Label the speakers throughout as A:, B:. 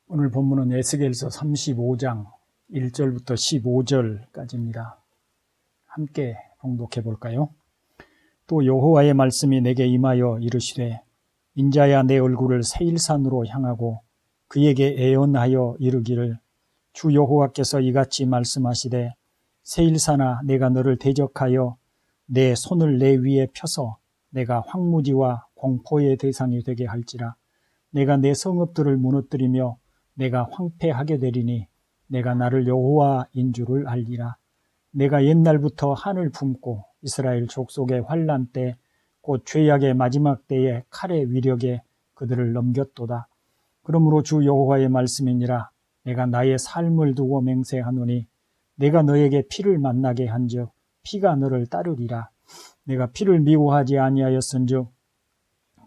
A: 오늘 본문은 에스겔서 35장 1절부터 15절까지입니다. 함께 봉독해 볼까요? 또 여호와의 말씀이 내게 임하여 이르시되 인자야 내 얼굴을 세일산으로 향하고 그에게 애언하여 이르기를 주 여호와께서 이같이 말씀하시되 세일산아 내가 너를 대적하여 내 손을 내 위에 펴서 내가 황무지와 공포의 대상이 되게 할지라. 내가 내 성읍들을 무너뜨리며 내가 황폐하게 되리니 내가 나를 여호와인 줄을 알리라. 내가 옛날부터 한을 품고 이스라엘 족속의 환난 때 곧 죄악의 마지막 때에 칼의 위력에 그들을 넘겼도다. 그러므로 주 여호와의 말씀이니라. 내가 나의 삶을 두고 맹세하노니 내가 너에게 피를 만나게 한즉 피가 너를 따르리라. 내가 피를 미워하지 아니하였은즉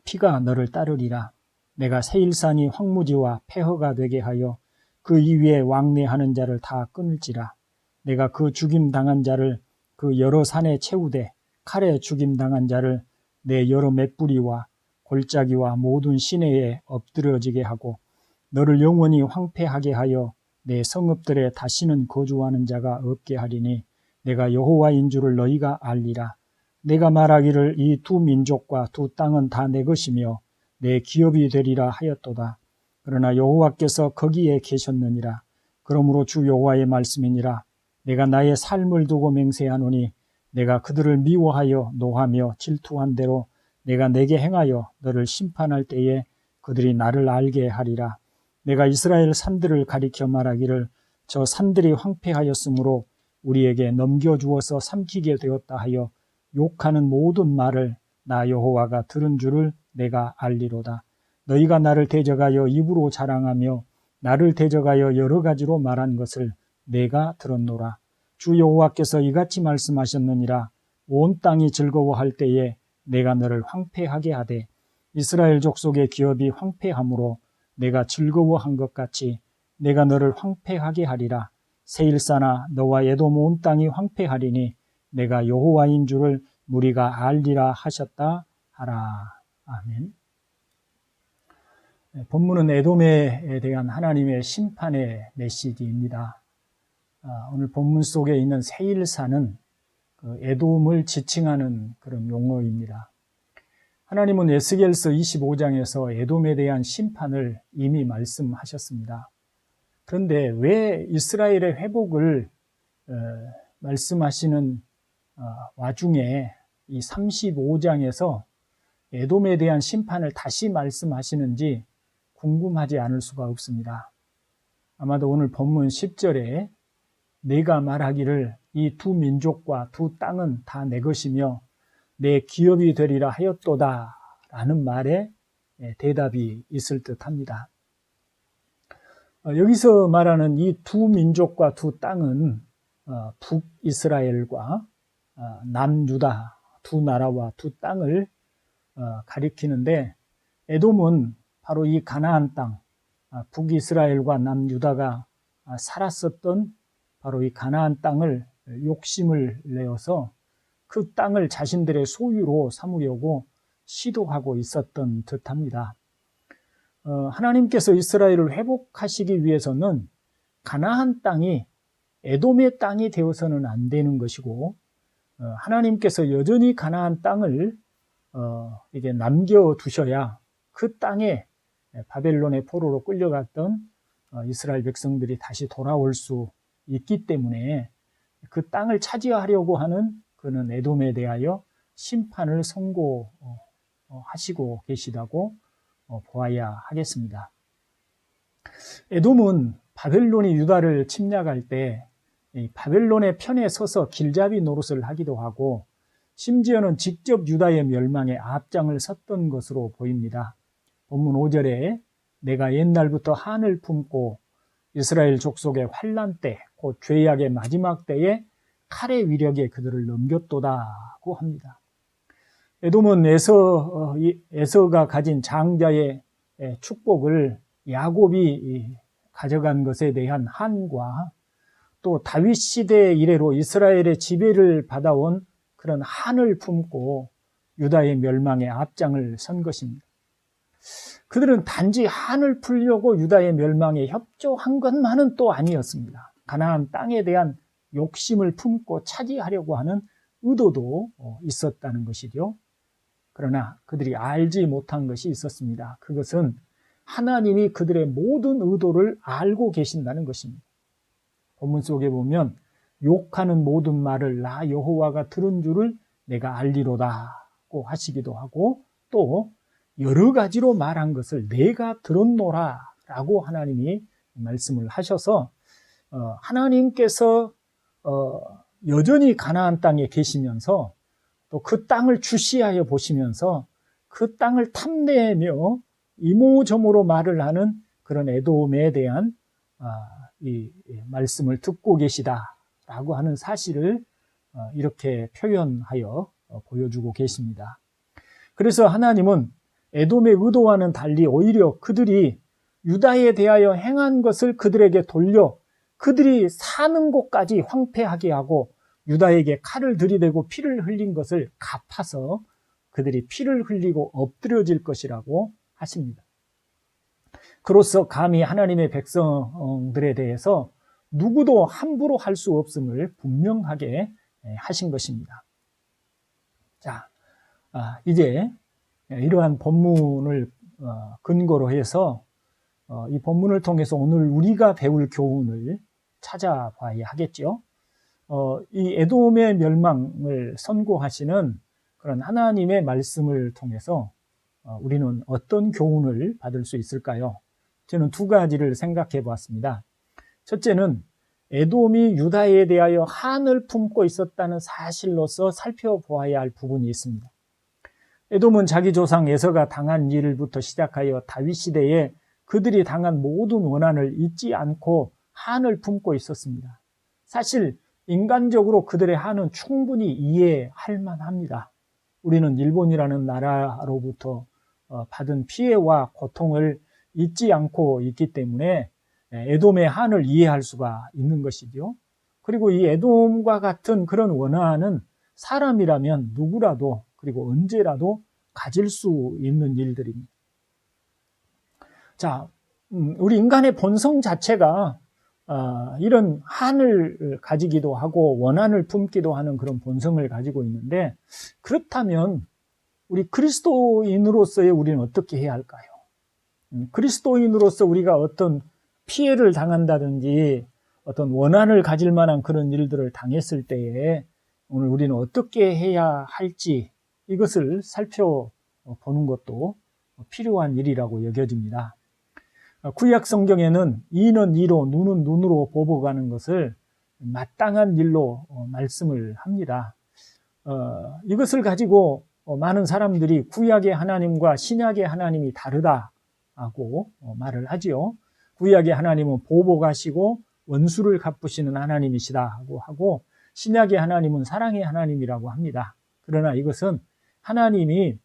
A: 피가 너를 따르리라. 내가 세일산이 황무지와 폐허가 되게 하여 그 이위에 왕래하는 자를 다 끊을지라. 내가 그 죽임당한 자를 그 여러 산에 채우되 칼에 죽임당한 자를 내 여러 맷뿌리와 골짜기와 모든 시내에 엎드려지게 하고 너를 영원히 황폐하게 하여 내 성읍들에 다시는 거주하는 자가 없게 하리니 내가 여호와인 줄을 너희가 알리라. 내가 말하기를 이 두 민족과 두 땅은 다 내 것이며 내 기업이 되리라 하였도다. 그러나 여호와께서 거기에 계셨느니라. 그러므로 주 여호와의 말씀이니라. 내가 나의 삶을 두고 맹세하노니 내가 그들을 미워하여 노하며 질투한 대로 내가 내게 행하여 너를 심판할 때에 그들이 나를 알게 하리라. 내가 이스라엘 산들을 가리켜 말하기를 저 산들이 황폐하였으므로 우리에게 넘겨주어서 삼키게 되었다 하여 욕하는 모든 말을 나 여호와가 들은 줄을 내가 알리로다. 너희가 나를 대적하여 입으로 자랑하며 나를 대적하여 여러 가지로 말한 것을 내가 들었노라. 주 여호와께서 이같이 말씀하셨느니라. 온 땅이 즐거워할 때에 내가 너를 황폐하게 하되 이스라엘 족속의 기업이 황폐함으로 내가 즐거워한 것 같이 내가 너를 황폐하게 하리라. 세일산아 너와 에돔 온 땅이 황폐하리니 내가 여호와인 줄을 무리가 알리라 하셨다 하라. 아멘. 본문은 에돔에 대한 하나님의 심판의 메시지입니다. 오늘 본문 속에 있는 세일산은 에돔을 지칭하는 그런 용어입니다. 하나님은 에스겔서 25장에서 에돔에 대한 심판을 이미 말씀하셨습니다. 그런데 왜 이스라엘의 회복을 말씀하시는 와중에 이 35장에서 에돔에 대한 심판을 다시 말씀하시는지 궁금하지 않을 수가 없습니다. 아마도 오늘 본문 10절에 내가 말하기를 이 두 민족과 두 땅은 다 내 것이며 내 기업이 되리라 하였도다 라는 말에 대답이 있을 듯합니다. 여기서 말하는 이 두 민족과 두 땅은 북이스라엘과 남유다 두 나라와 두 땅을 가리키는데 에돔은 바로 이 가나안 땅, 북이스라엘과 남유다가 살았었던 바로 이 가나안 땅을 욕심을 내어서 그 땅을 자신들의 소유로 삼으려고 시도하고 있었던 듯합니다. 하나님께서 이스라엘을 회복하시기 위해서는 가나안 땅이 에돔의 땅이 되어서는 안 되는 것이고 하나님께서 여전히 가나안 땅을 이게 남겨두셔야 그 땅에 바벨론의 포로로 끌려갔던 이스라엘 백성들이 다시 돌아올 수 있기 때문에 그 땅을 차지하려고 하는 그는 에돔에 대하여 심판을 선고하시고 계시다고 보아야 하겠습니다. 에돔은 바벨론이 유다를 침략할 때 바벨론의 편에 서서 길잡이 노릇을 하기도 하고 심지어는 직접 유다의 멸망에 앞장을 섰던 것으로 보입니다. 본문 5절에 내가 옛날부터 한을 품고 이스라엘 족속의 환난 때 곧 죄악의 마지막 때에 칼의 위력에 그들을 넘겼도다고 합니다. 에돔은 에서가 가진 장자의 축복을 야곱이 가져간 것에 대한 한과 또 다윗 시대 이래로 이스라엘의 지배를 받아온 그런 한을 품고 유다의 멸망에 앞장을 선 것입니다. 그들은 단지 한을 풀려고 유다의 멸망에 협조한 것만은 또 아니었습니다. 가나안 땅에 대한 욕심을 품고 차지하려고 하는 의도도 있었다는 것이죠. 그러나 그들이 알지 못한 것이 있었습니다. 그것은 하나님이 그들의 모든 의도를 알고 계신다는 것입니다. 본문 속에 보면 욕하는 모든 말을 나 여호와가 들은 줄을 내가 알리로다고 하시기도 하고, 또 여러 가지로 말한 것을 내가 들었노라 라고 하나님이 말씀을 하셔서 하나님께서 여전히 가나안 땅에 계시면서 또 그 땅을 주시하여 보시면서 그 땅을 탐내며 이모저모로 말을 하는 그런 에돔에 대한 이 말씀을 듣고 계시다라고 하는 사실을 이렇게 표현하여 보여주고 계십니다. 그래서 하나님은 에돔의 의도와는 달리 오히려 그들이 유다에 대하여 행한 것을 그들에게 돌려 그들이 사는 곳까지 황폐하게 하고 유다에게 칼을 들이대고 피를 흘린 것을 갚아서 그들이 피를 흘리고 엎드려질 것이라고 하십니다. 그로써 감히 하나님의 백성들에 대해서 누구도 함부로 할 수 없음을 분명하게 하신 것입니다. 자, 이제 이러한 본문을 근거로 해서 이 본문을 통해서 오늘 우리가 배울 교훈을 찾아봐야 하겠죠. 이 에돔의 멸망을 선고하시는 그런 하나님의 말씀을 통해서 우리는 어떤 교훈을 받을 수 있을까요? 저는 두 가지를 생각해 보았습니다. 첫째는 에돔이 유다에 대하여 한을 품고 있었다는 사실로서 살펴보아야 할 부분이 있습니다. 에돔은 자기 조상 에서가 당한 일부터 시작하여 다윗 시대에 그들이 당한 모든 원한을 잊지 않고 한을 품고 있었습니다. 사실 인간적으로 그들의 한은 충분히 이해할 만합니다. 우리는 일본이라는 나라로부터 받은 피해와 고통을 잊지 않고 있기 때문에 에돔의 한을 이해할 수가 있는 것이죠. 그리고 이 에돔과 같은 그런 원한은 사람이라면 누구라도 그리고 언제라도 가질 수 있는 일들입니다. 자, 우리 인간의 본성 자체가 이런 한을 가지기도 하고 원한을 품기도 하는 그런 본성을 가지고 있는데, 그렇다면 우리 그리스도인으로서의 우리는 어떻게 해야 할까요? 그리스도인으로서 우리가 어떤 피해를 당한다든지 어떤 원한을 가질 만한 그런 일들을 당했을 때에 오늘 우리는 어떻게 해야 할지 이것을 살펴보는 것도 필요한 일이라고 여겨집니다. 구약 성경에는 이는 이로 눈은 눈으로 보복하는 것을 마땅한 일로 말씀을 합니다. 이것을 가지고 많은 사람들이 구약의 하나님과 신약의 하나님이 다르다고 말을 하지요. 구약의 하나님은 보복하시고 원수를 갚으시는 하나님이시다고 하고, 신약의 하나님은 사랑의 하나님이라고 합니다. 그러나 이것은 하나님이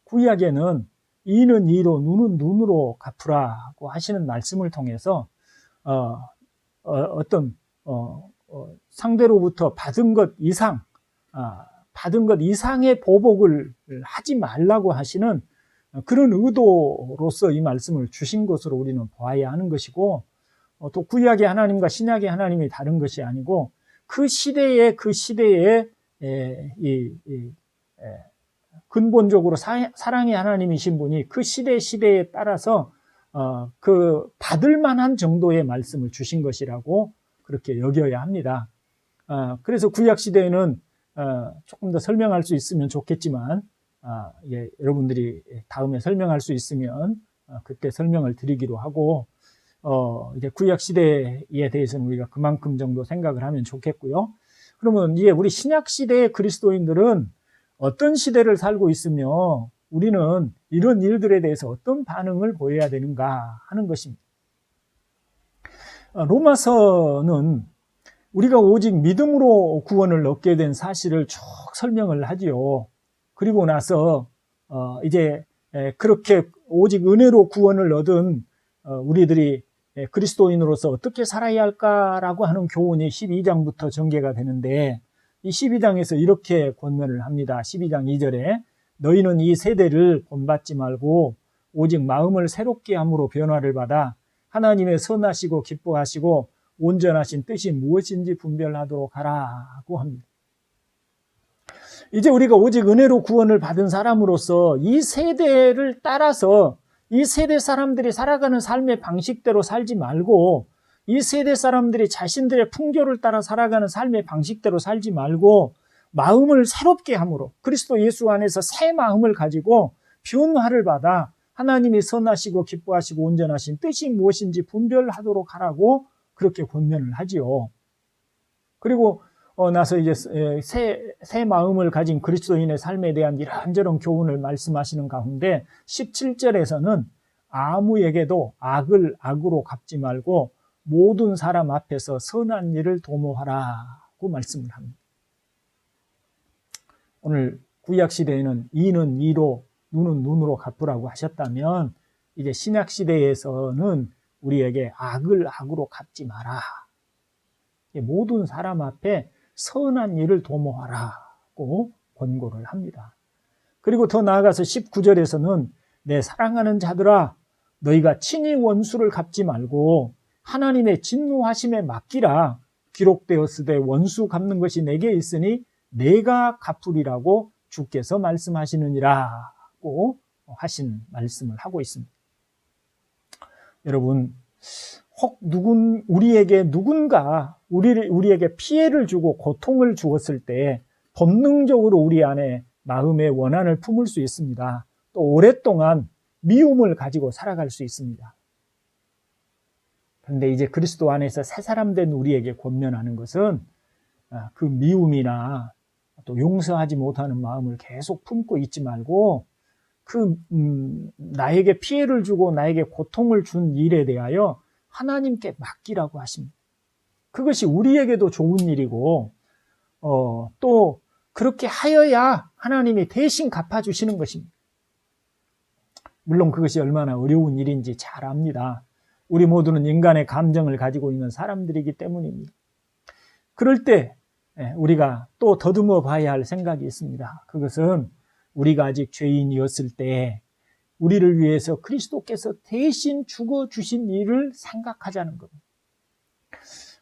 A: 구약에는 이는 이로 눈은 눈으로 갚으라고 하시는 말씀을 통해서 어떤 상대로부터 받은 것 이상의 보복을 하지 말라고 하시는 그런 의도로서 이 말씀을 주신 것으로 우리는 보아야 하는 것이고, 또 구약의 하나님과 신약의 하나님이 다른 것이 아니고 그 시대에 근본적으로 사랑의 하나님이신 분이 그 시대에 따라서 그 받을 만한 정도의 말씀을 주신 것이라고 그렇게 여겨야 합니다. 그래서 구약 시대에는 조금 더 설명할 수 있으면 좋겠지만 여러분들이 다음에 설명할 수 있으면 그때 설명을 드리기로 하고, 이제 구약 시대에 대해서는 우리가 그만큼 정도 생각을 하면 좋겠고요. 그러면 이제 우리 신약 시대의 그리스도인들은 어떤 시대를 살고 있으며 우리는 이런 일들에 대해서 어떤 반응을 보여야 되는가 하는 것입니다. 로마서는 우리가 오직 믿음으로 구원을 얻게 된 사실을 쭉 설명을 하지요. 그리고 나서 이제 그렇게 오직 은혜로 구원을 얻은 우리들이 그리스도인으로서 어떻게 살아야 할까라고 하는 교훈이 12장부터 전개가 되는데, 이 12장에서 이렇게 권면을 합니다. 12장 2절에 너희는 이 세대를 본받지 말고 오직 마음을 새롭게 함으로 변화를 받아 하나님의 선하시고 기뻐하시고 온전하신 뜻이 무엇인지 분별하도록 하라고 합니다. 이제 우리가 오직 은혜로 구원을 받은 사람으로서 이 세대를 따라서 이 세대 사람들이 살아가는 삶의 방식대로 살지 말고 이 세대 사람들이 자신들의 풍조를 따라 살아가는 삶의 방식대로 살지 말고 마음을 새롭게 함으로 그리스도 예수 안에서 새 마음을 가지고 변화를 받아 하나님이 선하시고 기뻐하시고 온전하신 뜻이 무엇인지 분별하도록 하라고 그렇게 권면을 하지요. 그리고 나서 이제 새 마음을 가진 그리스도인의 삶에 대한 이런저런 교훈을 말씀하시는 가운데 17절에서는 아무에게도 악을 악으로 갚지 말고 모든 사람 앞에서 선한 일을 도모하라고 말씀을 합니다. 오늘 구약시대에는 이는 이로 눈은 눈으로 갚으라고 하셨다면 이제 신약시대에서는 우리에게 악을 악으로 갚지 마라. 모든 사람 앞에 선한 일을 도모하라고 권고를 합니다. 그리고 더 나아가서 19절에서는 내 사랑하는 자들아 너희가 친히 원수를 갚지 말고 하나님의 진노하심에 맡기라. 기록되었으되 원수 갚는 것이 내게 있으니 내가 갚으리라고 주께서 말씀하시느니라고 하신 말씀을 하고 있습니다. 여러분, 혹 우리에게 누군가 우리에게 피해를 주고 고통을 주었을 때 본능적으로 우리 안에 마음의 원한을 품을 수 있습니다. 또 오랫동안 미움을 가지고 살아갈 수 있습니다. 그런데 이제 그리스도 안에서 새 사람 된 우리에게 권면하는 것은 그 미움이나 또 용서하지 못하는 마음을 계속 품고 있지 말고 나에게 피해를 주고 나에게 고통을 준 일에 대하여 하나님께 맡기라고 하십니다. 그것이 우리에게도 좋은 일이고 또 그렇게 하여야 하나님이 대신 갚아주시는 것입니다. 물론 그것이 얼마나 어려운 일인지 잘 압니다. 우리 모두는 인간의 감정을 가지고 있는 사람들이기 때문입니다. 그럴 때 우리가 또 더듬어 봐야 할 생각이 있습니다. 그것은 우리가 아직 죄인이었을 때 우리를 위해서 그리스도께서 대신 죽어주신 일을 생각하자는 겁니다.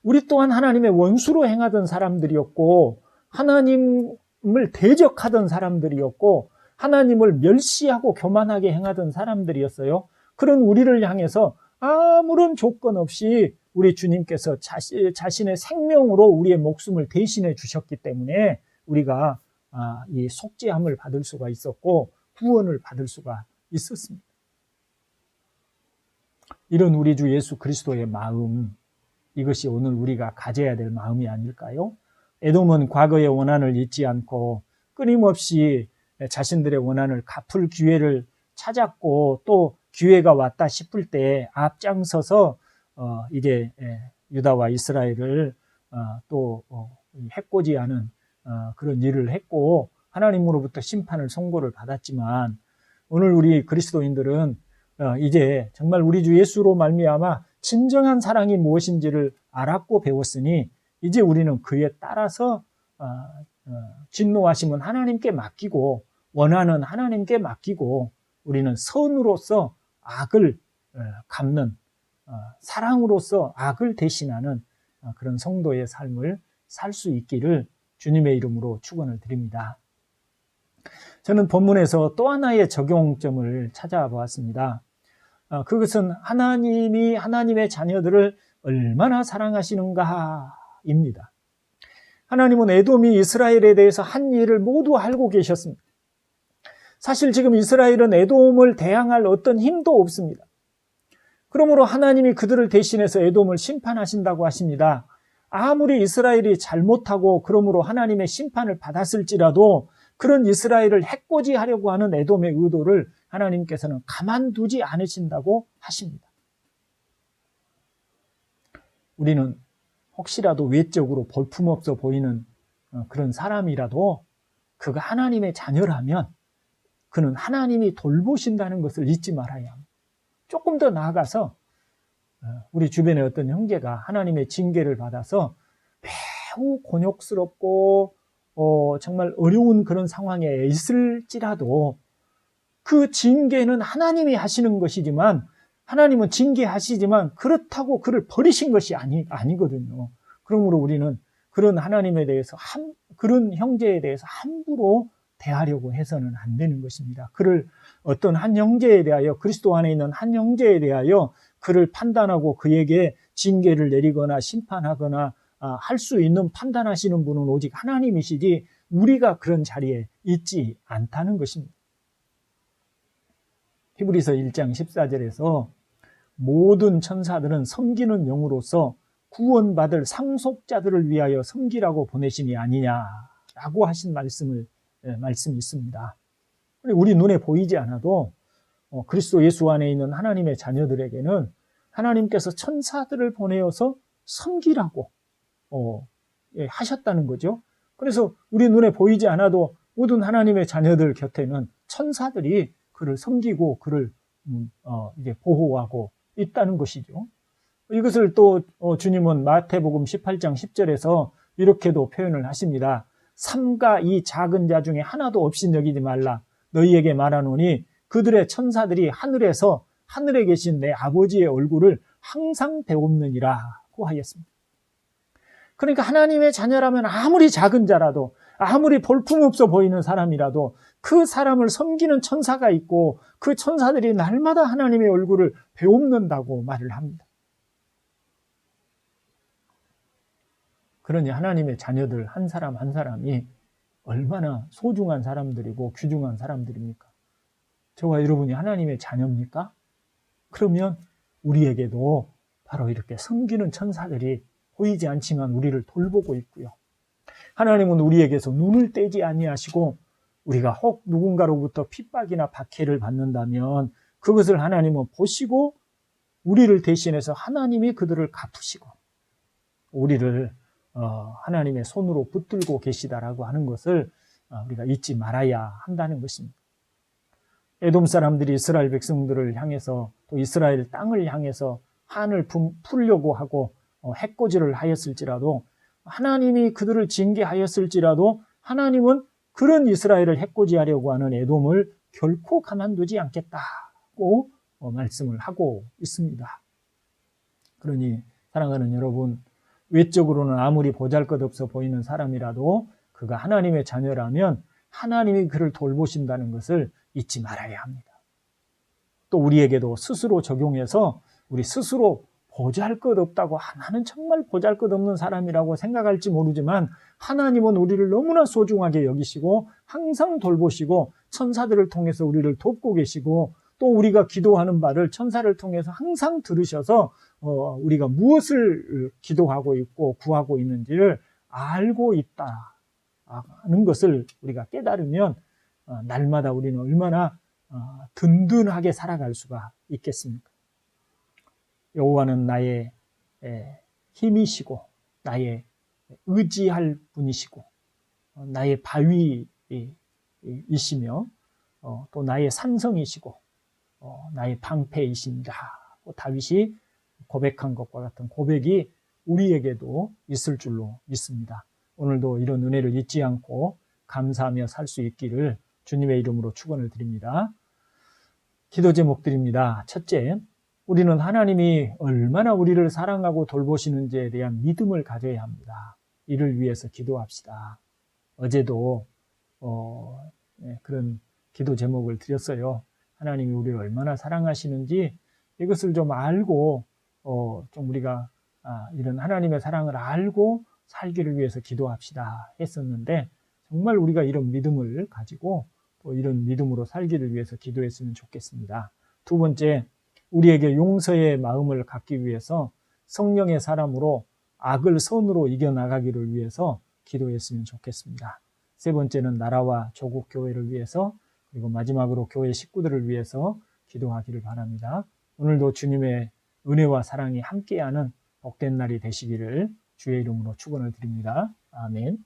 A: 우리 또한 하나님의 원수로 행하던 사람들이었고 하나님을 대적하던 사람들이었고 하나님을 멸시하고 교만하게 행하던 사람들이었어요. 그런 우리를 향해서 아무런 조건 없이 우리 주님께서 자신의 생명으로 우리의 목숨을 대신해 주셨기 때문에 우리가 이 속죄함을 받을 수가 있었고 구원을 받을 수가 있었습니다. 이런 우리 주 예수 그리스도의 마음, 이것이 오늘 우리가 가져야 될 마음이 아닐까요? 에돔은 과거의 원한을 잊지 않고 끊임없이 자신들의 원한을 갚을 기회를 찾았고 또 기회가 왔다 싶을 때 앞장서서 이제 유다와 이스라엘을 또 해코지하는 그런 일을 했고 하나님으로부터 심판을 선고를 받았지만 오늘 우리 그리스도인들은 이제 정말 우리 주 예수로 말미암아 진정한 사랑이 무엇인지를 알았고 배웠으니 이제 우리는 그에 따라서 진노하심은 하나님께 맡기고 원한은 하나님께 맡기고 우리는 선으로서 악을 갚는 사랑으로서 악을 대신하는 그런 성도의 삶을 살 수 있기를 주님의 이름으로 축원을 드립니다. 저는 본문에서 또 하나의 적용점을 찾아보았습니다. 그것은 하나님이 하나님의 자녀들을 얼마나 사랑하시는가입니다. 하나님은 에돔이 이스라엘에 대해서 한 일을 모두 알고 계셨습니다. 사실 지금 이스라엘은 에돔을 대항할 어떤 힘도 없습니다. 그러므로 하나님이 그들을 대신해서 에돔을 심판하신다고 하십니다. 아무리 이스라엘이 잘못하고 그러므로 하나님의 심판을 받았을지라도 그런 이스라엘을 해코지하려고 하는 에돔의 의도를 하나님께서는 가만두지 않으신다고 하십니다. 우리는 혹시라도 외적으로 볼품없어 보이는 그런 사람이라도 그가 하나님의 자녀라면 그는 하나님이 돌보신다는 것을 잊지 말아야 합니다. 조금 더 나아가서 우리 주변의 어떤 형제가 하나님의 징계를 받아서 매우 곤욕스럽고 정말 어려운 그런 상황에 있을지라도 그 징계는 하나님이 하시는 것이지만, 하나님은 징계하시지만 그렇다고 그를 버리신 것이 아니거든요. 그러므로 우리는 그런 하나님에 대해서, 그런 형제에 대해서 함부로 대하려고 해서는 안 되는 것입니다. 그를 어떤 한 형제에 대하여, 그리스도 안에 있는 한 형제에 대하여 그를 판단하고 그에게 징계를 내리거나 심판하거나 할 수 있는, 판단하시는 분은 오직 하나님이시지 우리가 그런 자리에 있지 않다는 것입니다. 히브리서 1장 14절에서 모든 천사들은 섬기는 영으로서 구원받을 상속자들을 위하여 섬기라고 보내심이 아니냐라고 하신 말씀이 있습니다. 우리 눈에 보이지 않아도 그리스도 예수 안에 있는 하나님의 자녀들에게는 하나님께서 천사들을 보내어서 섬기라고 하셨다는 거죠. 그래서 우리 눈에 보이지 않아도 모든 하나님의 자녀들 곁에는 천사들이 그를 섬기고 그를 이제 보호하고 있다는 것이죠. 이것을 또 주님은 마태복음 18장 10절에서 이렇게도 표현을 하십니다. 삼가 이 작은 자 중에 하나도 없인 여기지 말라. 너희에게 말하노니 그들의 천사들이 하늘에서 하늘에 계신 내 아버지의 얼굴을 항상 배웁느니라고 하였습니다. 그러니까 하나님의 자녀라면 아무리 작은 자라도, 아무리 볼품없어 보이는 사람이라도 그 사람을 섬기는 천사가 있고 그 천사들이 날마다 하나님의 얼굴을 배웁는다고 말을 합니다. 그러니 하나님의 자녀들 한 사람 한 사람이 얼마나 소중한 사람들이고 귀중한 사람들입니까? 저와 여러분이 하나님의 자녀입니까? 그러면 우리에게도 바로 이렇게 섬기는 천사들이 보이지 않지만 우리를 돌보고 있고요. 하나님은 우리에게서 눈을 떼지 아니하시고 우리가 혹 누군가로부터 핍박이나 박해를 받는다면 그것을 하나님은 보시고 우리를 대신해서 하나님이 그들을 갚으시고 우리를 하나님의 손으로 붙들고 계시다라고 하는 것을 우리가 잊지 말아야 한다는 것입니다. 에돔 사람들이 이스라엘 백성들을 향해서 또 이스라엘 땅을 향해서 한을 풀려고 하고 해코지를 하였을지라도 하나님이 그들을 징계하였을지라도 하나님은 그런 이스라엘을 해코지하려고 하는 에돔을 결코 가만두지 않겠다고 말씀을 하고 있습니다. 그러니 사랑하는 여러분, 외적으로는 아무리 보잘것없어 보이는 사람이라도 그가 하나님의 자녀라면 하나님이 그를 돌보신다는 것을 잊지 말아야 합니다. 또 우리에게도 스스로 적용해서 우리 스스로 보잘것없다고, 나는 정말 보잘것없는 사람이라고 생각할지 모르지만 하나님은 우리를 너무나 소중하게 여기시고 항상 돌보시고 천사들을 통해서 우리를 돕고 계시고 또 우리가 기도하는 바를 천사를 통해서 항상 들으셔서 우리가 무엇을 기도하고 있고 구하고 있는지를 알고 있다는 것을 우리가 깨달으면 날마다 우리는 얼마나 든든하게 살아갈 수가 있겠습니까? 여호와는 나의 힘이시고 나의 의지할 분이시고 나의 바위이시며 또 나의 산성이시고 나의 방패이십니다. 다윗이 고백한 것과 같은 고백이 우리에게도 있을 줄로 믿습니다. 오늘도 이런 은혜를 잊지 않고 감사하며 살 수 있기를 주님의 이름으로 축원을 드립니다. 기도 제목드립니다. 첫째, 우리는 하나님이 얼마나 우리를 사랑하고 돌보시는지에 대한 믿음을 가져야 합니다. 이를 위해서 기도합시다. 어제도 그런 기도 제목을 드렸어요. 하나님이 우리를 얼마나 사랑하시는지 이것을 좀 알고 좀 우리가 이런 하나님의 사랑을 알고 살기를 위해서 기도합시다 했었는데 정말 우리가 이런 믿음을 가지고 또 이런 믿음으로 살기를 위해서 기도했으면 좋겠습니다. 두 번째, 우리에게 용서의 마음을 갖기 위해서 성령의 사람으로 악을 선으로 이겨나가기를 위해서 기도했으면 좋겠습니다. 세 번째는 나라와 조국 교회를 위해서 그리고 마지막으로 교회 식구들을 위해서 기도하기를 바랍니다. 오늘도 주님의 은혜와 사랑이 함께하는 복된 날이 되시기를 주의 이름으로 축원을 드립니다. 아멘.